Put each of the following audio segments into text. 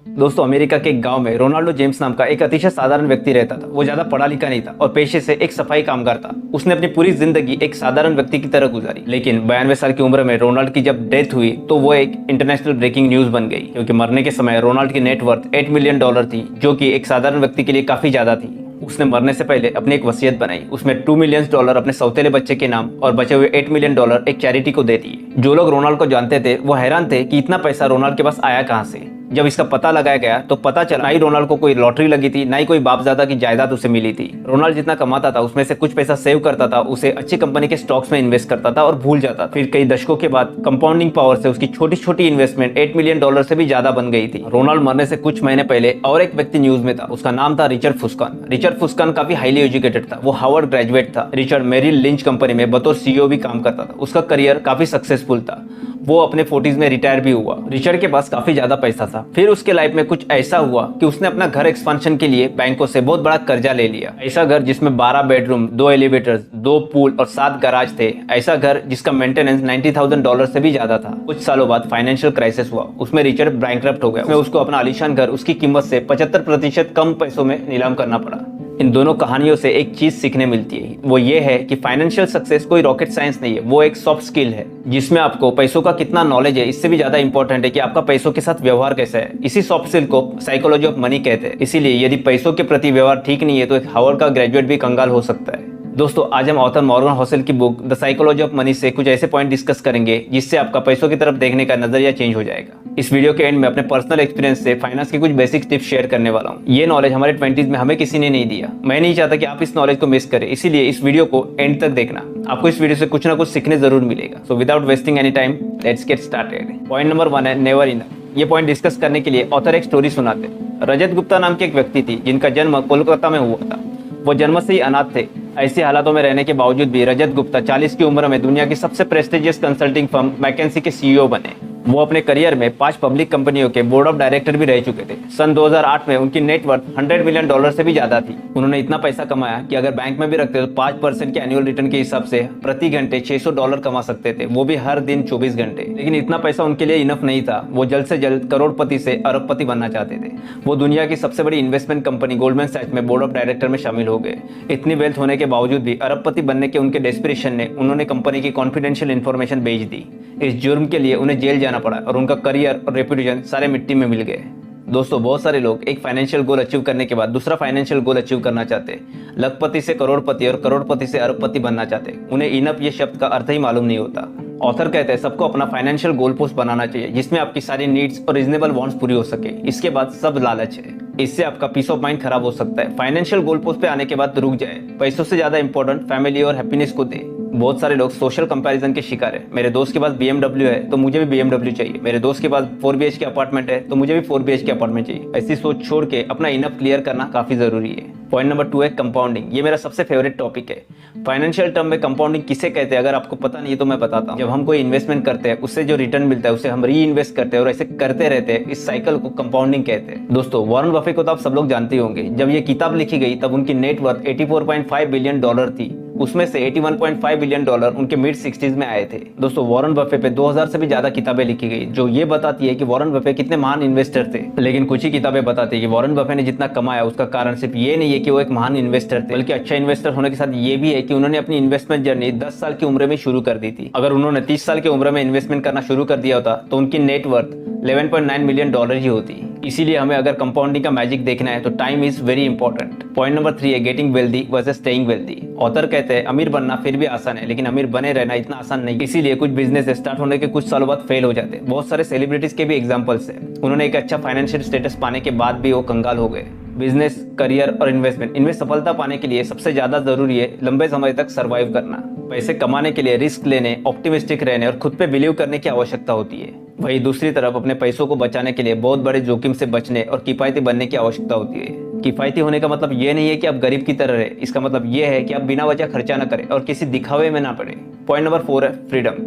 दोस्तों, अमेरिका के एक गांव में रोनाल्डो जेम्स नाम का एक अतिशय साधारण व्यक्ति रहता था। वो ज्यादा पढ़ा लिखा नहीं था और पेशे से एक सफाई कामगार था। उसने अपनी पूरी जिंदगी एक साधारण व्यक्ति की तरह गुजारी, लेकिन 92 साल की उम्र में रोनाल्ड की जब डेथ हुई तो वो एक इंटरनेशनल ब्रेकिंग न्यूज बन गई, क्योंकि मरने के समय रोनाल्ड की नेटवर्थ $8 मिलियन थी, जो कि एक साधारण व्यक्ति के लिए काफी ज्यादा थी। उसने मरने से पहले अपनी एक वसीयत बनाई। उसमें $2 मिलियन अपने सौतेले बच्चे के नाम और बचे हुए $8 मिलियन एक चैरिटी को दे दिए। जो लोग रोनाल्ड को जानते थे वो हैरान थे कि इतना पैसा रोनाल्ड के पास आया कहां से। जब इसका पता लगाया गया तो पता चला ना ही रोनाल्ड को कोई लॉटरी लगी थी, ना ही कोई बापदादा की जायदाद उसे मिली थी। रोनाल्ड जितना कमाता था उसमें से कुछ पैसा सेव करता था, उसे अच्छी कंपनी के स्टॉक्स में इन्वेस्ट करता था और भूल जाता। फिर कई दशकों के बाद कंपाउंडिंग पावर से उसकी छोटी छोटी इन्वेस्टमेंट $8 मिलियन से भी ज्यादा बन गई थी। रोनाल्ड मरने से कुछ महीने पहले और एक व्यक्ति न्यूज में था। उसका नाम था रिचर्ड फुस्कान। रिचर्ड फुस्कान काफी हाईली एजुकेटेड था। वो हार्वर्ड ग्रेजुएट था। रिचर्ड मेरिल लिंच कंपनी में बतौर सीईओ भी काम करता था। उसका करियर काफी सक्सेसफुल था। वो अपने 40s में रिटायर भी हुआ। रिचर्ड के पास काफी ज्यादा पैसा था। फिर उसके लाइफ में कुछ ऐसा हुआ कि उसने अपना घर एक्सपेंशन के लिए बैंकों से बहुत बड़ा कर्जा ले लिया। ऐसा घर जिसमें 12 बेडरूम, 2 एलिवेटर्स, 2 पूल और 7 गैराज थे। ऐसा घर जिसका मेंटेनेंस $90,000 से भी ज्यादा था। कुछ सालों बाद फाइनेंशियल क्राइसिस हुआ। उसमें रिचर्ड बैंकरप्ट हो गया। उसमें उसको अपना आलीशान घर उसकी कीमत से 75% कम पैसों में नीलाम करना पड़ा। इन दोनों कहानियों से एक चीज सीखने मिलती है, वो ये है कि फाइनेंशियल सक्सेस कोई रॉकेट साइंस नहीं है, वो एक सॉफ्ट स्किल है जिसमें आपको पैसों का कितना नॉलेज है इससे भी ज्यादा इंपॉर्टेंट है कि आपका पैसों के साथ व्यवहार कैसा है। इसी सॉफ्ट स्किल को साइकोलॉजी ऑफ मनी कहते हैं। इसीलिए यदि पैसों के प्रति व्यवहार ठीक नहीं है तो एक हार्वर्ड का ग्रेजुएट भी कंगाल हो सकता है। दोस्तों, आज हम ऑथर मॉर्गन होसेल की book the psychology of money से कुछ ऐसे पॉइंट डिस्कस करेंगे जिससे आपका पैसों की तरफ देखने का नजरिया चेंज हो जाएगा। इस वीडियो के एंड में अपने पर्सनल एक्सपीरियंस से फाइनेंस के कुछ बेसिक टिप्स शेयर करने वाला हूँ। ये नॉलेज हमारे 20s में हमें किसी ने नहीं दिया। मैं नहीं चाहता कि आप इस नॉलेज को मिस करें, इसीलिए इस वीडियो को एंड तक देखना। आपको इस वीडियो से कुछ ना कुछ सीखने जरूर मिलेगा। So without wasting any time, let's get started. Point number 1 है नेवर इनफ। ये पॉइंट डिस्कस करने के लिए ऑथर एक स्टोरी सुनाते। रजत गुप्ता नाम के एक व्यक्ति थी जिनका जन्म कोलकाता में हुआ था। वो जन्म से ही अनाथ थे। ऐसी हालातों में रहने के बावजूद भी रजत गुप्ता 40 की उम्र में दुनिया की सबसे प्रेस्टिजियस कंसल्टिंग फर्म मैकेंसी के सीईओ बने। वो अपने करियर में 5 पब्लिक कंपनियों के बोर्ड ऑफ डायरेक्टर भी रह चुके थे। सन 2008 में उनकी नेटवर्थ $100 मिलियन से भी ज्यादा थी। उन्होंने इतना पैसा कमाया कि अगर बैंक में भी रखते तो 5% के एनुअल रिटर्न के हिसाब से प्रति घंटे $600 कमा सकते थे, वो भी हर दिन 24 घंटे। लेकिन इतना पैसा उनके लिए इनफ नहीं था। वो जल्द से जल्द करोड़पति से अरबपति बनना चाहते थे। वो दुनिया की सबसे बड़ी इन्वेस्टमेंट कंपनी गोल्डमैन सैक्स में बोर्ड ऑफ डायरेक्टर में शामिल हो गए। इतनी वेल्थ होने के बावजूद भी अरबपति बनने के उनके डेस्पिरेशन ने उन्होंने कंपनी की कॉन्फिडेंशियल इन्फॉर्मेशन बेच दी। इस जुर्म के लिए उन्हें जेल जाना पड़ा और उनका करियर और रेपुटेशन सारे मिट्टी में मिल गए। दोस्तों, बहुत सारे लोग एक फाइनेंशियल गोल अचीव करने के बाद दूसरा फाइनेंशियल गोल अचीव करना चाहते हैं। लखपति से करोड़पति और करोड़पति से अरबपति बनना चाहते हैं। उन्हें इनफ ये शब्द का अर्थ ही मालूम नहीं होता। ऑथर कहते हैं सबको अपना फाइनेंशियल गोल पोस्ट बनाना चाहिए जिसमें आपकी सारी नीड्स और रीजनेबल वांट्स पूरी हो सके। इसके बाद सब लालच है। इससे आपका पीस ऑफ माइंड खराब हो सकता है। फाइनेंशियल गोल पोस्ट पे आने के बाद रुक जाए। पैसों से ज्यादा इंपॉर्टेंट फैमिली और हैप्पीनेस को दे। बहुत सारे लोग सोशल कंपैरिजन के शिकार है। मेरे दोस्त के पास BMW है तो मुझे भी BMW चाहिए। मेरे दोस्त के पास 4 BHK अपार्टमेंट है तो मुझे भी 4 BHK अपार्टमेंट चाहिए। ऐसी सोच छोड़ के अपना इनफ क्लियर करना काफी जरूरी है। पॉइंट नंबर 2 है कंपाउंडिंग। ये मेरा सबसे फेवरेट टॉपिक है। फाइनेंशियल टर्म में कंपाउंडिंग किसे कहते हैं, अगर आपको पता नहीं है तो मैं बताता हूँ। जब हम कोई इन्वेस्टमेंट करते हैं उससे जो रिटर्न मिलता है उसे हम री इन्वेस्ट करते हैं और ऐसे करते रहते हैं। इस साइकिल को कंपाउंडिंग कहते हैं। दोस्तों, वॉरेन बफे को तो आप सब लोग जानते होंगे। जब ये किताब लिखी गई तब उनकी नेटवर्थ $84.5 बिलियन थी। उसमें से $81.5 बिलियन उनके मिड 60s में आए थे। दोस्तों, वॉरेन बफे पे 2000 से भी ज्यादा किताबें लिखी गई जो ये बताती है कि वॉरेन बफे कितने महान इन्वेस्टर थे। लेकिन कुछ ही किताबें बताती है कि वॉरेन बफे ने जितना कमाया उसका कारण सिर्फ ये नहीं है कि वो एक महान इन्वेस्टर थे, बल्कि अच्छा इन्वेस्टर होने के साथ ये भी है कि उन्होंने अपनी इन्वेस्टमेंट जर्नी 10 साल की उम्र में शुरू कर दी थी। अगर उन्होंने 30 साल की उम्र में इन्वेस्टमेंट करना शुरू कर दिया होता तो उनकी नेटवर्थ $11.9 मिलियन ही होती। इसीलिए हमें अगर कंपाउंडिंग का मैजिक देखना है तो time is very important. Point number 3 है getting wealthy versus staying wealthy. Author कहते हैं अमीर बनना फिर भी आसान है, लेकिन अमीर बने रहना इतना आसान नहीं। इसीलिए कुछ बिजनेस स्टार्ट होने के कुछ सालों बाद फेल हो जाते हैं। बहुत सारे सेलिब्रिटीज के भी एग्जांपल्स है। उन्होंने एक अच्छा फाइनेंशियल स्टेटस पाने के बाद भी वो कंगाल हो गए। बिजनेस, करियर और इन्वेस्टमेंट, इनमें सफलता पाने के लिए सबसे ज्यादा जरूरी है लंबे समय तक सर्वाइव करना। पैसे कमाने के लिए रिस्क लेने, ऑप्टिमिस्टिक रहने और खुद पे बिलीव करने की आवश्यकता होती है। वहीं दूसरी तरफ अपने पैसों को बचाने के लिए बहुत बड़े जोखिम से बचने और किफायती बनने की आवश्यकता होती है। किफायती होने का मतलब ये नहीं है कि आप गरीब की तरह रहे। इसका मतलब ये है कि आप बिना वजह खर्चा न करें और किसी दिखावे में ना पड़े। पॉइंट नंबर 4 है फ्रीडम।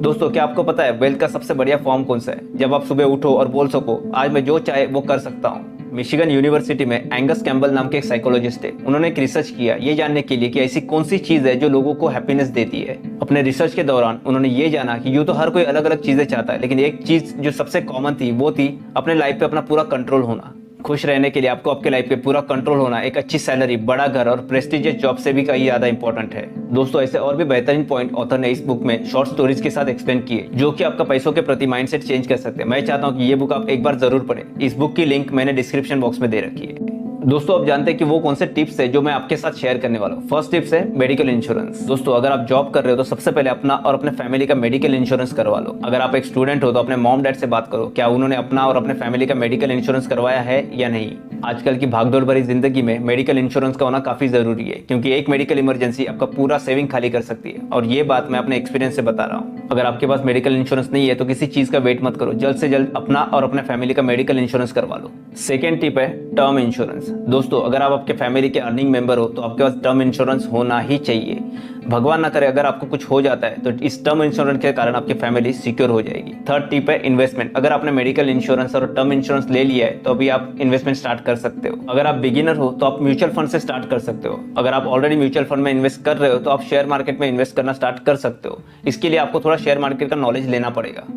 दोस्तों, क्या आपको पता है वेल्थ का सबसे बढ़िया फॉर्म कौन सा है? जब आप सुबह उठो और बोल सको आज मैं जो चाहे वो कर सकता हूँ। मिशिगन यूनिवर्सिटी में एंगस कैम्बल नाम के एक साइकोलॉजिस्ट थे। उन्होंने एक रिसर्च किया ये जानने के लिए कि ऐसी कौन सी चीज है जो लोगों को हैप्पीनेस देती है। अपने रिसर्च के दौरान उन्होंने ये जाना कि यूं तो हर कोई अलग अलग चीजें चाहता है, लेकिन एक चीज जो सबसे कॉमन थी वो थी अपने लाइफ पे अपना पूरा कंट्रोल होना। खुश रहने के लिए आपको आपके लाइफ पे पूरा कंट्रोल होना एक अच्छी सैलरी, बड़ा घर और प्रेस्टिजियस जॉब से भी कहीं ज्यादा इंपॉर्टेंट है। दोस्तों ऐसे और भी बेहतरीन पॉइंट ऑथर ने इस बुक में शॉर्ट स्टोरीज के साथ एक्सप्लेन किए जो कि आपका पैसों के प्रति माइंडसेट चेंज कर सकते हैं। मैं चाहता हूं कि ये बुक आप एक बार जरूर पढ़ें। इस बुक की लिंक मैंने डिस्क्रिप्शन बॉक्स में दे रखी है। दोस्तों अब जानते हैं कि वो कौन से टिप्स है जो मैं आपके साथ शेयर करने वाला हूँ। फर्स्ट टिप्स है मेडिकल इंश्योरेंस। दोस्तों अगर आप जॉब कर रहे हो तो सबसे पहले अपना और अपने फैमिली का मेडिकल इंश्योरेंस करवा लो। अगर आप एक स्टूडेंट हो तो अपने मॉम डैड से बात करो, क्या उन्होंने अपना और अपने फैमिली का मेडिकल इंश्योरेंस करवाया है या नहीं। आजकल की भागदौड़ भरी जिंदगी में मेडिकल इंश्योरेंस का होना काफी जरूरी है, क्योंकि एक मेडिकल इमरजेंसी आपका पूरा सेविंग खाली कर सकती है। और ये बात मैं अपने एक्सपीरियंस से बता रहा हूँ। अगर आपके पास मेडिकल इंश्योरेंस नहीं है तो किसी चीज का वेट मत करो, जल्द से जल्द अपना और अपने फैमिली का मेडिकल इंश्योरेंस करवा लो। सेकेंड टिप है टर्म इंश्योरेंस। दोस्तों अगर आप आपके फैमिली के अर्निंग मेंबर हो तो आपके पास टर्म इंश्योरेंस होना ही चाहिए। भगवान ना करे अगर आपको कुछ हो जाता है तो इस टर्म इंश्योरेंस के कारण आपकी फैमिली सिक्योर हो जाएगी। थर्ड टिप है इन्वेस्टमेंट। अगर आपने मेडिकल इंश्योरेंस और टर्म इंश्योरेंस ले लिया है तो अभी आप इन्वेस्टमेंट स्टार्ट कर सकते हो। अगर आप बिगिनर हो तो आप म्यूचुअल फंड से स्टार्ट कर सकते हो। अगर आप ऑलरेडी म्यूचुअल फंड में इन्वेस्ट कर रहे हो तो आप शेयर मार्केट में इन्वेस्ट करना स्टार्ट कर सकते हो। इसके लिए आपको थोड़ा शेयर मार्केट का नॉलेज लेना पड़ेगा।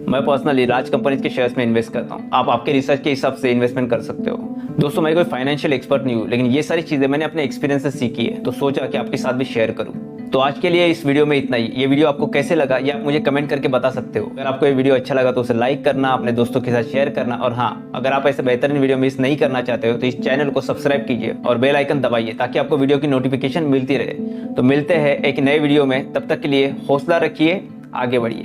मैं पर्सनली राज कंपनीज के शेयर्स में इन्वेस्ट करता हूँ। आप आपके रिसर्च के हिसाब से इन्वेस्टमेंट कर सकते हो। दोस्तों मैं कोई फाइनेंशियल एक्सपर्ट नहीं हूँ, लेकिन ये सारी चीजें मैंने अपने एक्सपीरियंस से सीखी है, तो सोचा कि आपके साथ भी शेयर करूँ। तो आज के लिए इस वीडियो में इतना ही। ये वीडियो आपको कैसे लगा ये आप मुझे कमेंट करके बता सकते हो। अगर आपको ये वीडियो अच्छा लगा तो उसे लाइक करना, अपने दोस्तों के साथ शेयर करना, और हाँ अगर आप ऐसे बेहतरीन वीडियो मिस नहीं करना चाहते हो तो इस चैनल को सब्सक्राइब कीजिए और बेल आइकन दबाइए ताकि आपको वीडियो की नोटिफिकेशन मिलती रहे। तो मिलते हैं एक नए वीडियो में, तब तक के लिए हौसला रखिए, आगे बढ़िए।